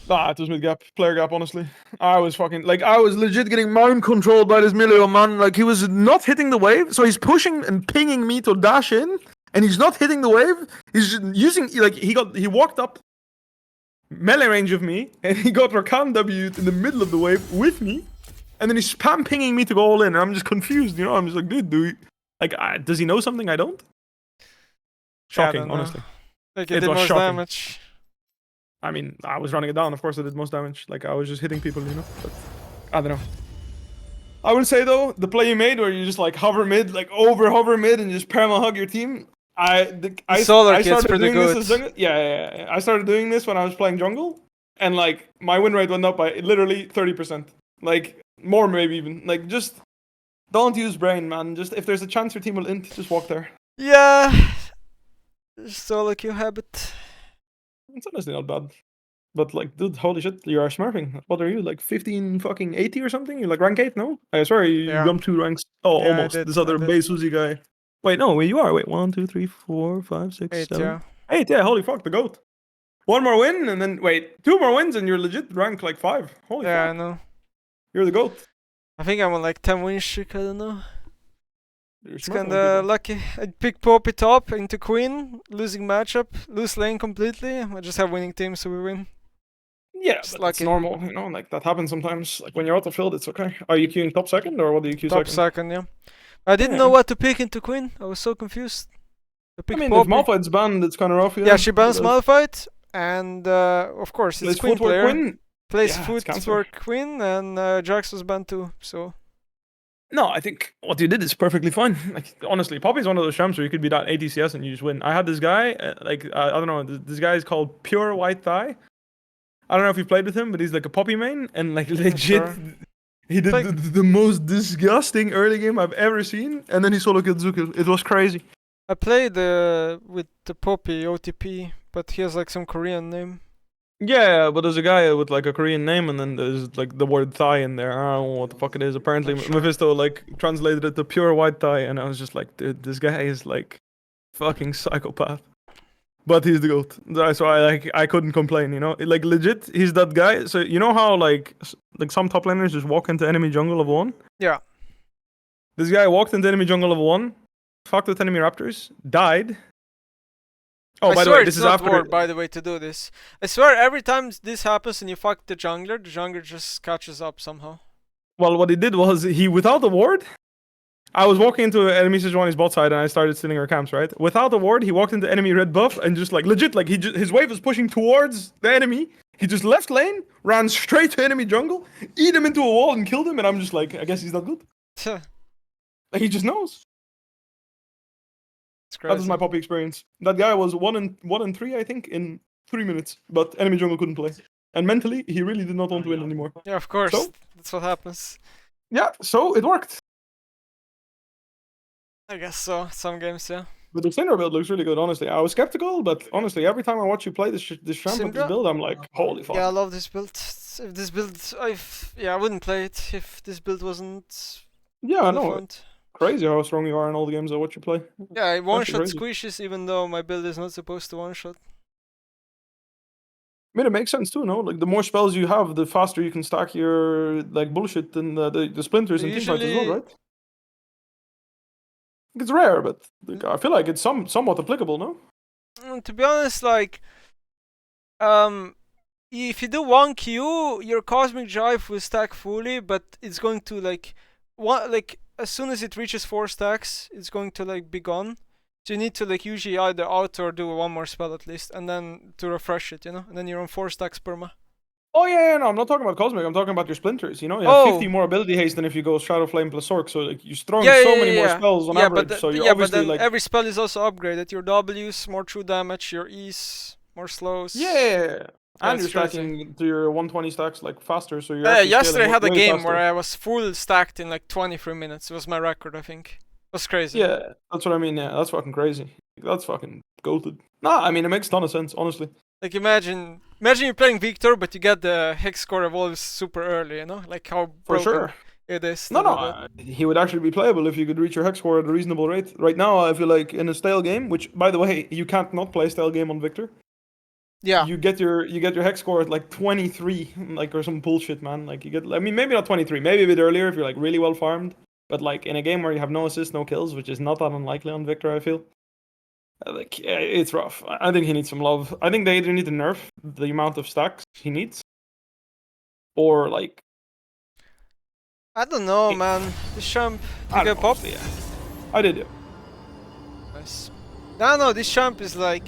Ah, it was mid gap, player gap. Honestly, I was fucking like I was legit getting mind controlled by this Milio man. Like he was not hitting the wave, so he's pushing and pinging me to dash in, and he's not hitting the wave. He's just using like he walked up melee range of me, and he got Rakan W'd in the middle of the wave with me, and then he's spam pinging me to go all in. And I'm just confused, you know. I'm just like, dude, does he know something I don't? Yeah, I Shocking, don't know. honestly. Like it It did was most shocking. damage. I mean, I was running it down. Of course, I did most damage. Like I was just hitting people, you know. But I don't know. I would say though, the play you made where you just like hover mid, like hover mid, and just perma hug your team. I Solar Kid's started pretty doing good. this as jungle. Yeah. I started doing this when I was playing jungle, and like my win rate went up by literally 30%. Like more maybe even. Like just don't use brain, man. Just if there's a chance your team will int, just walk there. Yeah. Solar Q habit. It's honestly not bad. But like, dude, holy shit, you are smurfing. What are you, like 15 fucking 80 or something? You're like rank 8, no? I swear you Yeah. jumped 2 ranks. Oh, Yeah, I almost. did, This I other did. base Uzi guy. Wait, no, you are. Wait, 1, 2, 3, 4, 5, 6, 8, 7. yeah. 8, yeah, holy fuck, the goat. One more win, and then, wait, 2 more wins, and you're legit rank like 5. Holy Yeah, I fuck. know. You're the goat. I think I'm on like 10 win streak, I don't know. You're It's smurfing on kinda people. lucky. I pick Poppy top into Queen, losing matchup, lose lane completely. I just have winning team, so we win. Yeah, Just but lucky. it's normal, you know, like that happens sometimes. Like when you're out of field, it's okay. Are you queuing top second, or what do you queue Top second? second, yeah. I didn't know Yeah. what to pick into Queen. I was so confused. I I picked mean, if Poppy. Malphite's banned, it's kind of rough, Yeah, she bans because Malphite, and of course it's plays Queen footwork player. win. Plays Yeah, it's cancer. footwork Queen, and Jax was banned too. So No, I think what you did is perfectly fine. Like honestly, Poppy's one of those champs where you could be that ATCS and you just win. I had this guy, I don't know, this guy is called Pure White Thigh. I don't know if you played with him, but he's like a Poppy main, and like legit, sure. he did Like- the most disgusting early game I've ever seen, and then he solo killed Zuko. It was crazy. I played with the Poppy OTP, but he has like some Korean name. Yeah, but there's a guy with like a Korean name, and then there's like the word thigh in there. I don't know what the fuck it is. Apparently, Not sure. Mephisto like translated it to pure white thigh, and I was just like, dude, this guy is like fucking psychopath. But he's the goat. That's why I couldn't complain. You know, like legit, he's that guy. So you know how like some top laners just walk into enemy jungle of one. Yeah. This guy walked into enemy jungle of one, fucked with enemy raptors, died. Oh, I by the swear way, this it's is not after. war, by the way, to do this. I swear every time this happens and you fuck the jungler just catches up somehow. Well, what he did was he without the ward. I was walking into enemy Sejuani's bot side and I started stealing her camps, right? Without the ward, he walked into enemy red buff and just like legit, like his wave was pushing towards the enemy. He just left lane, ran straight to enemy jungle, eat him into a wall and killed him. And I'm just like, I guess he's not good. Like he just knows. It's crazy. That was my Poppy experience. That guy was 1-3, I think, in 3 minutes, but enemy jungle couldn't play. And mentally, he really did not want to win anymore. Yeah, of course. So? That's what happens. Yeah, so it worked. I guess so. Some games, yeah. But the Syndra build looks really good, honestly. I was skeptical, but honestly, every time I watch you play this champ with this Syndra? build, I'm like, holy fuck. Yeah, I love this build. If this build, I wouldn't play it if this build wasn't. Yeah, I know. relevant. Crazy how strong you are in all the games I watch you play. Yeah, I one-shot crazy. squishes even though my build is not supposed to one-shot. I mean, it makes sense too, no? Like, the more spells you have, the faster you can stack your, like, bullshit and the splinters and teamfights as well, right? It's rare, but like, I feel like it's somewhat applicable, no? To be honest, like, if you do one Q, your Cosmic Drive will stack fully, but it's going to like as soon as it reaches 4 stacks, it's going to like be gone. So you need to like usually either out or do one more spell at least, and then to refresh it, you know, and then you're on 4 stacks perma. Oh yeah, no, I'm not talking about Cosmic, I'm talking about your splinters, you know? You have 50 more ability haste than if you go Shadow Flame plus Orc, so like you're throwing so many more spells on average, but so you're but obviously then like... every spell is also upgraded. Your W's, more true damage, your E's, more slows. Yeah, and you're it's crazy. stacking to your 120 stacks like faster, so you're Yeah, actually yesterday I scaling had a way game faster. where I was full stacked in like 23 minutes. It was my record, I think. It was crazy. Yeah, that's what I mean, yeah, that's fucking crazy. That's fucking goated. Nah, I mean, it makes a ton of sense, honestly. Like imagine you're playing Victor, but you get the hex score evolves super early, you know? Like how For broken sure. it is. No, he would actually be playable if you could reach your hex score at a reasonable rate. Right now, I feel like in a stale game, which, by the way, you can't not play a stale game on Victor. Yeah. you get your hex score at like 23, like, or some bullshit, man. Like you get, I mean, maybe not 23, maybe a bit earlier if you're like really well farmed. But like in a game where you have no assists, no kills, which is not that unlikely on Victor, I feel. Like, yeah, it's rough. I think he needs some love. I think they either need to nerf the amount of stacks he needs, or like, I don't know, man. This champ. Did you I don't get know, pop? honestly, yeah. I did, yeah. Nice. No, this champ is like.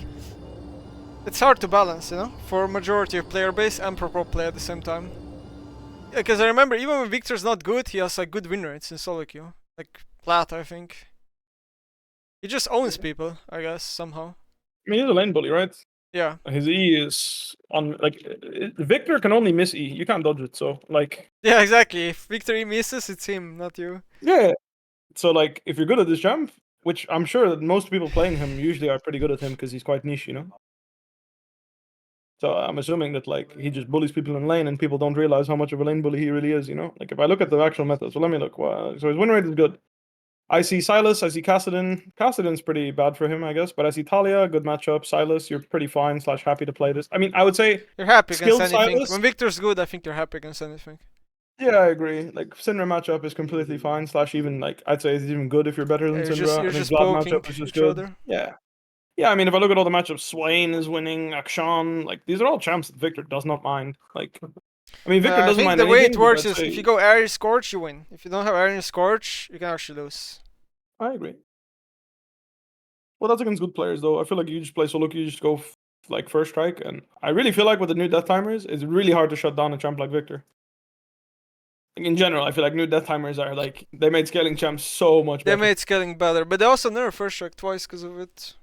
It's hard to balance, you know, for majority of player base and for pro play at the same time. Because I remember even when Victor's not good, he has like good win rates in solo queue. Like Plat, I think. He just owns people, I guess, somehow. I mean, he's a lane bully, right? Yeah. His E is on, like, Victor can only miss E. You can't dodge it, so like. Yeah, exactly. If Victor misses, it's him, not you. Yeah. So like, if you're good at this champ, which I'm sure that most people playing him usually are pretty good at him because he's quite niche, you know. So I'm assuming that like he just bullies people in lane and people don't realize how much of a lane bully he really is, you know. Like if I look at the actual meta, so let me look. So his win rate is good. I see Silas, I see Kassadin. Kassadin's pretty bad for him, I guess. But I see Talia, good matchup. Silas, you're pretty fine / happy to play this. I mean, I would say You're happy against skilled anything. Silas. When Victor's good, I think you're happy against anything. Yeah, I agree. Like Syndra matchup is completely fine / even like I'd say it's even good if you're better than Yeah, Syndra. you're I think just Vlad poking matchup is just each good. other. Yeah. Yeah, I mean, if I look at all the matchups, Swain is winning, Akshan, like these are all champs that Victor does not mind. Like, I mean, Victor I doesn't think mind the way anything. it works I'd is if say- you go Aerial Scorch, you win. If you don't have Aerial Scorch, you can actually lose. I agree. Well, that's against good players, though. I feel like you just play solo queue, you just go like first strike, and I really feel like with the new death timers, it's really hard to shut down a champ like Victor. Like, in general, I feel like new death timers are like they made scaling champs so much They better. made scaling better, but they also nerfed first strike twice because of it.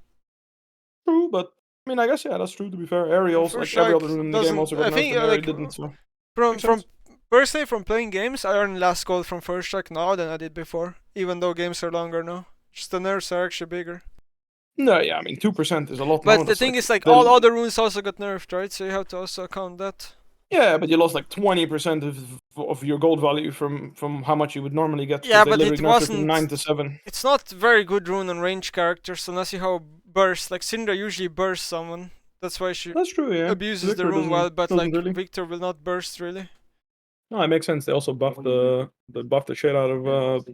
True, but I mean, I guess yeah, that's true. To be fair, Aerials, like First every strike other rune in the game, also got I nerfed, think and Aerie like didn't. So from makes sense. personally from playing games, I earn less gold from first strike now than I did before. Even though games are longer now, just the nerfs are actually bigger. No, yeah, I mean 2% is a lot. But now. the That's thing is, like the- all other runes also got nerfed, right? So you have to also count that. Yeah, but you lost like 20% of your gold value from how much you would normally get. 'Cause Yeah, they but literally it nerfed from wasn't. 9 to 7. It's not very good rune on range characters unless you have burst. Like Syndra usually bursts someone. That's why she That's true, yeah. abuses Victor the rune well, but doesn't like really. Victor will not burst really. No, it makes sense. They also buffed the shit out of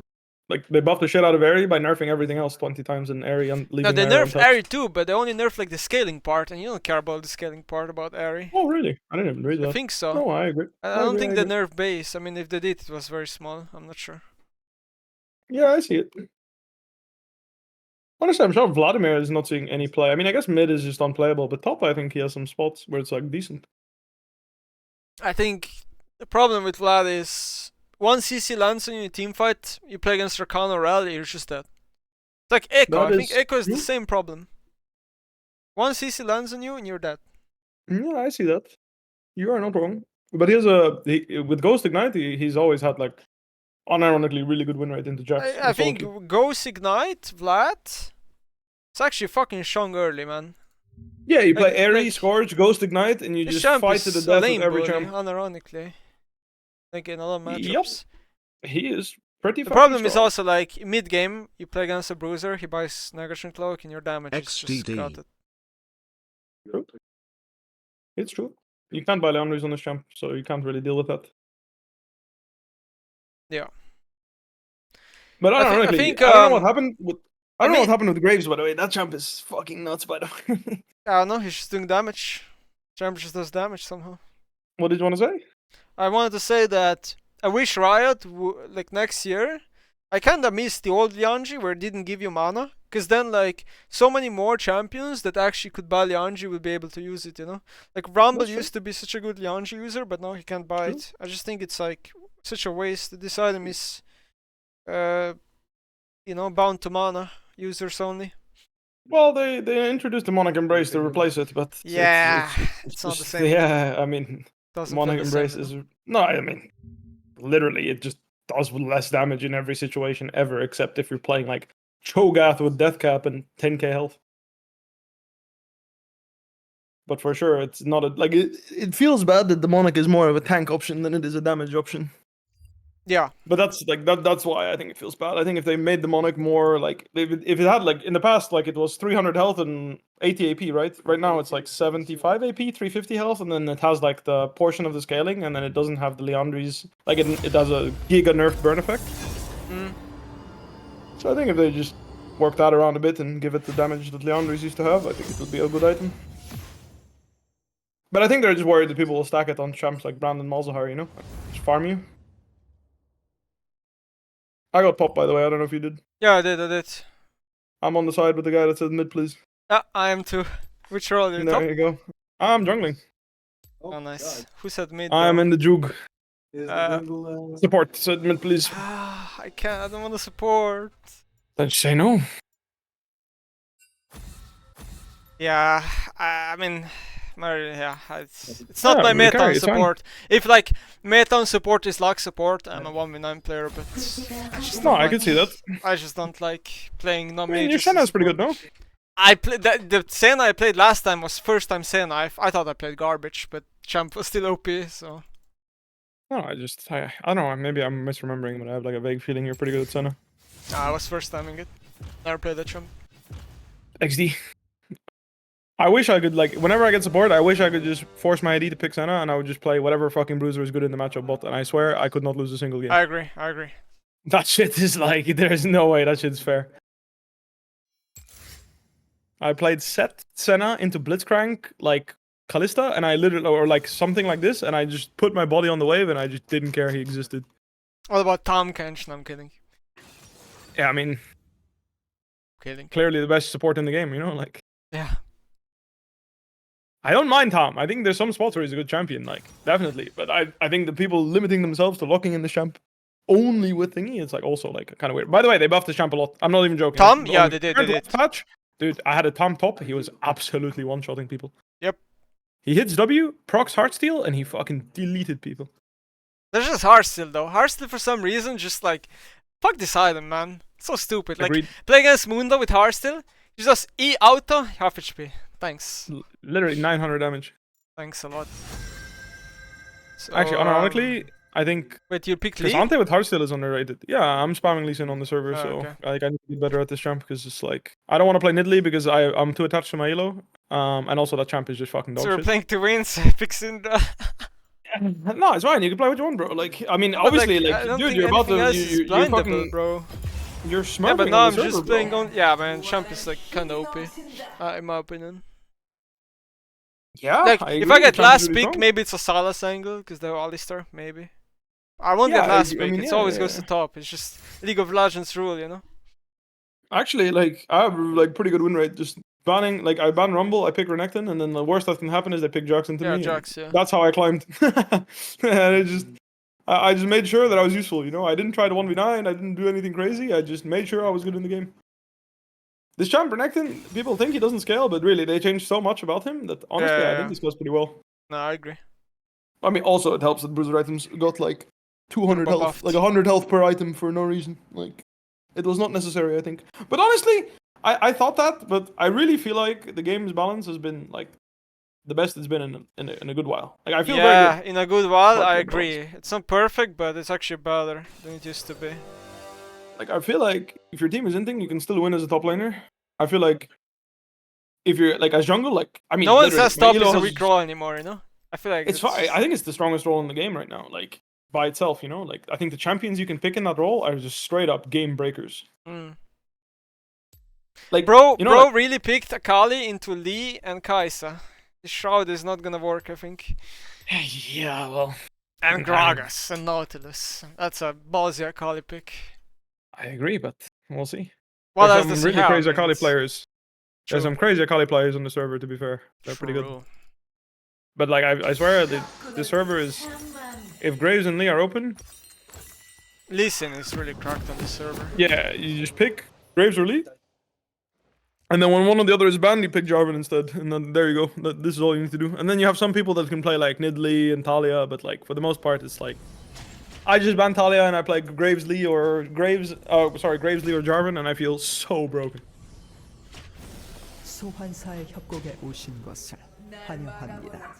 like they buffed the shit out of Aerie by nerfing everything else 20 times in Aerie and No, leaving they Aerie nerfed untouched. Aerie too, but they only nerfed like the scaling part, and you don't care about the scaling part about Aerie. Oh, really? I didn't even read that. I think so. No, I agree. I I don't agree, think I they agree. nerfed base. I mean, if they did, it was very small. I'm not sure. Yeah, I see it. Honestly, I'm sure Vladimir is not seeing any play. I mean, I guess mid is just unplayable, but top, I think he has some spots where it's like decent. I think the problem with Vlad is one CC lands on you in a team fight, you play against Rakan or Rally, you're just dead. It's like Echo. That I think is Echo is the true. same problem. One CC lands on you and you're dead. Yeah, I see that. You are not wrong. But with Ghost Ignite, he's always had like unironically really good win rate into Jax. I think Ghost Ignite, Vlad, it's actually fucking strong early, man. Yeah, you play like- Aerie, like- Scourge, Ghost Ignite, and you This just champ fight to is the a death with lane every bully, champ. unironically. Like in a lot of Yep. matchups. He is pretty. The problem is strong. also like mid game, you play against a bruiser, he buys Negation Cloak, and your damage is just XDD. gutted. True. It's true. You can't buy Leandries on this champ, so you can't really deal with that. Yeah. But I I think, don't know what happened with. I don't know mean- what happened with Graves, by the way. That champ is fucking nuts, by the way. I don't know, he's just doing damage. Champ just does damage somehow. What did you want to say? I wanted to say that I wish Riot, like next year, I kinda miss the old Lianji where it didn't give you mana. Cause then like, so many more champions that actually could buy Lianji will be able to use it, you know? Like Rumble That's true. used to be such a good Lianji user, but now he can't buy True. it. I just think it's like, such a waste. This item is, you know, bound to mana, users only. Well, they introduced the Monarch Embrace to replace it, but Yeah, it's not the just- same. Yeah, I mean, Doesn't Monarch feel the same, Embrace you is know? no. I mean, literally, it just does less damage in every situation ever, except if you're playing like Cho'Gath with Death Cap and 10k health. But for sure, it's not a like. It feels bad that the Monarch is more of a tank option than it is a damage option. Yeah. But that's like that's why I think it feels bad. I think if they made the Monarch more like if it had like in the past like it was 300 health and 80 AP, right? Right now it's like 75 AP, 350 health, and then it has like the portion of the scaling, and then it doesn't have the Leandri's. Like it does a giga nerf burn effect. So I think if they just work that around a bit and give it the damage that Leandri's used to have, I think it would be a good item. But I think they're just worried that people will stack it on champs like Brandon Malzahar, you know? Just farm you. I got popped, by the way. I don't know if you did. Yeah, I did. I'm on the side with the guy that said mid, please. Yeah, I am too. Which role are you top? There you go. I'm jungling. Oh, nice. Who said mid? I'm in the jug. Uh, Support said mid, please. I can't. I don't want to support. Then say no. Yeah, I mean, it's not my we meta carry, on it's fine. support. If like meta on support is like support, I'm a 1v9 player, but I just No, don't I like, can see that. I just don't like playing I non-mages. mean, your Senna's pretty good, no? I played the Senna I played last time was first time Senna. I thought I played garbage, but champ was still OP, so. No, I don't know. Maybe I'm misremembering, but I have like a vague feeling you're pretty good at Senna. I was first timing it. Never played that champ. XD. I wish I could, like, whenever I get support, I wish I could just force my AD to pick Senna, and I would just play whatever fucking bruiser is good in the matchup bot, and I swear I could not lose a single game. I agree. That shit is like, there's no way that shit's fair. I played set Senna into Blitzcrank, like Kalista, and I literally, or like something like this, and I just put my body on the wave, and I just didn't care he existed. What about Tom Kench? No, I'm kidding. Yeah, I mean, Kidding. clearly the best support in the game, you know, like. Yeah. I don't mind Tom. I think there's some spots where he's a good champion, like, definitely. But I think the people limiting themselves to locking in the champ only with thingy, it's like also like kind of weird. By the way, they buffed the champ a lot. I'm not even joking. Tom? Yeah, they did. Patch, dude, I had a Tom top. He was absolutely one-shotting people. Yep. He hits W, procs Heartsteel, and he fucking deleted people. There's just Heartsteel though. Heartsteel for some reason just like, fuck this item, man. It's so stupid. Like, Agreed. play against Mundo with Heartsteel, you just E auto, half HP. Thanks. Literally 900 damage. Thanks a lot. So, Actually, unironically, I think wait, you picked Lee? Ante with Heartsteel is underrated. Yeah, I'm spamming Lee Sin on the server, Oh, so okay. like I need to be better at this champ because it's like I don't want to play Nidalee because I'm too attached to my elo. And also that champ is just fucking dog So we're shit. playing to win, so I pick Syndra. No, it's fine. You can play what you want, bro. Like, I mean, But, obviously, I like, don't dude, think you're about to, anything else is you're blindable, fucking, bro. you're smurfing Yeah, but now on I'm the just server, playing bro. on. Yeah, man, champ is like kind of OP, in my opinion. Yeah, Like, I if agree, I get champ is last really pick, strong. maybe it's a Salas angle because they're Alistar, maybe. I won't Yeah, get last I pick. mean, It yeah, always yeah, goes to top. It's just League of Legends rule, you know. Actually, like, I have like pretty good win rate. Just banning, like, I ban Rumble, I pick Renekton, and then the worst that can happen is they pick Jax into Yeah, me. and Jax, yeah. That's how I climbed. And it just, I just made sure that I was useful. You know, I didn't try to 1v9. I didn't do anything crazy. I just made sure I was good in the game. This champ Renekton, people think he doesn't scale, but really, they changed so much about him that honestly, I think he scales pretty well. No, I agree. I mean, also it helps that bruiser items got like 200 They're health, buffed. like 100 health per item for no reason. Like, it was not necessary, I think. But honestly, I thought that, but I really feel like the game's balance has been like the best it's been in a good while. Like, I feel very Yeah, good. in a good while, But I the agree. It's not perfect, but it's actually better than it used to be. Like, I feel like if your team is inting, you can still win as a top laner. I feel like if you're like as jungle, like I mean, No one literally, says top my elo is a has- weak role anymore, you know. I feel like It's fine. I think it's the strongest role in the game right now. Like by itself, you know. Like I think the champions you can pick in that role are just straight up game breakers. Like Bro, you know, like, really picked Akali into Lee and Kaisa. The Shroud is not gonna work, I think. yeah, well, And I- Gragas and Nautilus. That's a ballsy Akali pick. I agree, but we'll see. What There's else some does he really have? crazy I mean, Akali it's players. There's true. some crazy Akali players on the server. To be fair, they're pretty good. True. But like I swear, the server is. If Graves and Lee are open, Lee Sin is really cracked on this server. yeah, you just pick Graves or Lee. And then when one or the other is banned, you pick Jarvan instead. And then there you go. This is all you need to do. And then you have some people that can play like Nidalee and Talia, but like for the most part, it's like I just ban Talia and I play Graves Lee or Graves Lee or Jarvan, and I feel so broken. 소환사의 협곡에 오신 것을 환영합니다.